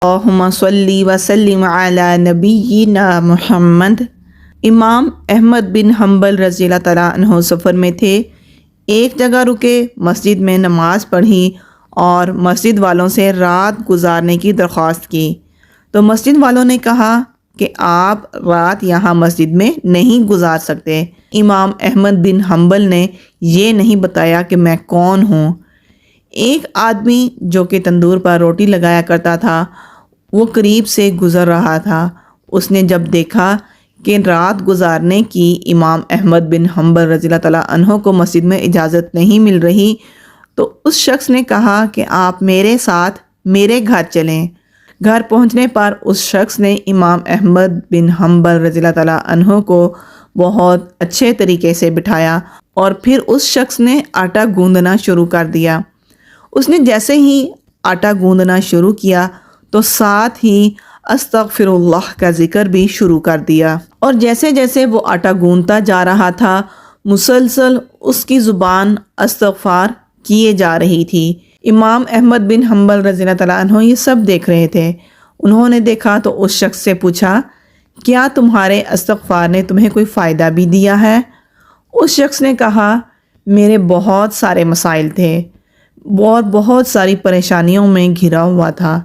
اللہم صلی وسلم علی نبینا محمد۔ امام احمد بن حنبل رضی اللہ تعالیٰ عنہ سفر میں تھے، ایک جگہ رکے، مسجد میں نماز پڑھی اور مسجد والوں سے رات گزارنے کی درخواست کی تو مسجد والوں نے کہا کہ آپ رات یہاں مسجد میں نہیں گزار سکتے۔ امام احمد بن حنبل نے یہ نہیں بتایا کہ میں کون ہوں۔ ایک آدمی جو کہ تندور پر روٹی لگایا کرتا تھا وہ قریب سے گزر رہا تھا۔ اس نے جب دیکھا کہ رات گزارنے کی امام احمد بن حنبل رضی اللہ تعالیٰ عنہ کو مسجد میں اجازت نہیں مل رہی تو اس شخص نے کہا کہ آپ میرے ساتھ میرے گھر چلیں۔ گھر پہنچنے پر اس شخص نے امام احمد بن حنبل رضی اللہ تعالیٰ عنہ کو بہت اچھے طریقے سے بٹھایا اور پھر اس شخص نے آٹا گوندنا شروع کر دیا۔ اس نے جیسے ہی آٹا گوندنا شروع کیا تو ساتھ ہی استغفر اللہ کا ذکر بھی شروع کر دیا، اور جیسے جیسے وہ آٹا گوندتا جا رہا تھا مسلسل اس کی زبان استغفار کیے جا رہی تھی۔ امام احمد بن حنبل رضی اللہ تعالیٰ عنہ یہ سب دیکھ رہے تھے۔ انہوں نے دیکھا تو اس شخص سے پوچھا، کیا تمہارے استغفار نے تمہیں کوئی فائدہ بھی دیا ہے؟ اس شخص نے کہا، میرے بہت سارے مسائل تھے، بہت ساری پریشانیوں میں گھرا ہوا تھا۔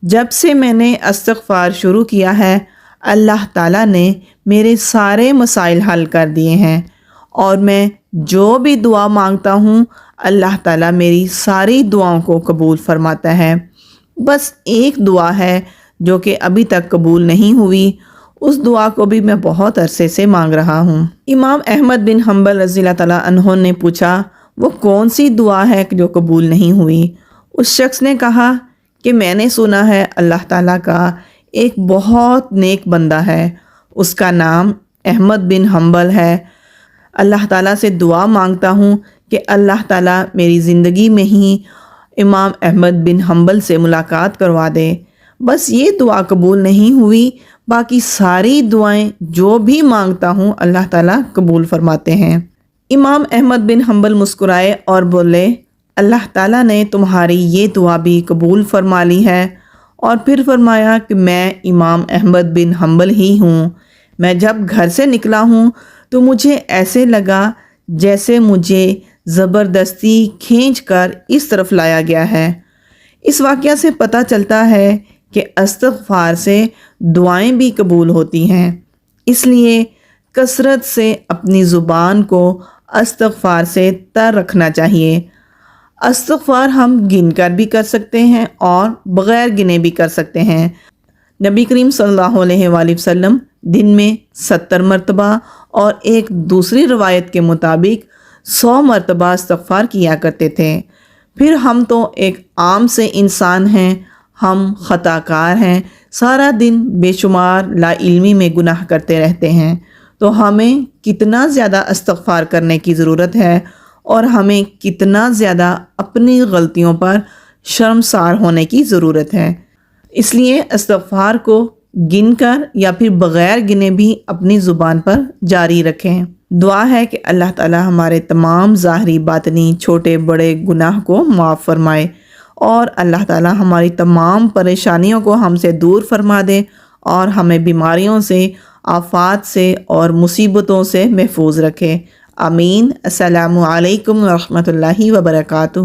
جب سے میں نے استغفار شروع کیا ہے اللہ تعالیٰ نے میرے سارے مسائل حل کر دیے ہیں، اور میں جو بھی دعا مانگتا ہوں اللہ تعالیٰ میری ساری دعاؤں کو قبول فرماتا ہے۔ بس ایک دعا ہے جو کہ ابھی تک قبول نہیں ہوئی، اس دعا کو بھی میں بہت عرصے سے مانگ رہا ہوں۔ امام احمد بن حنبل رضی اللہ تعالیٰ عنہ نے پوچھا، وہ کون سی دعا ہے جو قبول نہیں ہوئی؟ اس شخص نے کہا کہ میں نے سنا ہے اللہ تعالیٰ کا ایک بہت نیک بندہ ہے، اس کا نام احمد بن حنبل ہے۔ اللہ تعالیٰ سے دعا مانگتا ہوں کہ اللہ تعالیٰ میری زندگی میں ہی امام احمد بن حنبل سے ملاقات کروا دے۔ بس یہ دعا قبول نہیں ہوئی، باقی ساری دعائیں جو بھی مانگتا ہوں اللہ تعالیٰ قبول فرماتے ہیں۔ امام احمد بن حنبل مسکرائے اور بولے، اللہ تعالیٰ نے تمہاری یہ دعا بھی قبول فرما لی ہے۔ اور پھر فرمایا کہ میں امام احمد بن حنبل ہی ہوں۔ میں جب گھر سے نکلا ہوں تو مجھے ایسے لگا جیسے مجھے زبردستی کھینچ کر اس طرف لایا گیا ہے۔ اس واقعہ سے پتہ چلتا ہے کہ استغفار سے دعائیں بھی قبول ہوتی ہیں، اس لیے کثرت سے اپنی زبان کو استغفار سے تر رکھنا چاہیے۔ استغفار ہم گن کر بھی کر سکتے ہیں اور بغیر گنے بھی کر سکتے ہیں۔ نبی کریم صلی اللہ علیہ وآلہ وسلم دن میں 70 مرتبہ اور ایک دوسری روایت کے مطابق 100 مرتبہ استغفار کیا کرتے تھے۔ پھر ہم تو ایک عام سے انسان ہیں، ہم خطا کار ہیں، سارا دن بے شمار لا علمی میں گناہ کرتے رہتے ہیں، تو ہمیں کتنا زیادہ استغفار کرنے کی ضرورت ہے، اور ہمیں کتنا زیادہ اپنی غلطیوں پر شرمسار ہونے کی ضرورت ہے۔ اس لیے استغفار کو گن کر یا پھر بغیر گنے بھی اپنی زبان پر جاری رکھیں۔ دعا ہے کہ اللہ تعالی ہمارے تمام ظاہری باطنی چھوٹے بڑے گناہ کو معاف فرمائے، اور اللہ تعالی ہماری تمام پریشانیوں کو ہم سے دور فرما دے، اور ہمیں بیماریوں سے، آفات سے اور مصیبتوں سے محفوظ رکھے۔ آمین۔ السلام علیکم ورحمۃ اللہ وبرکاتہ۔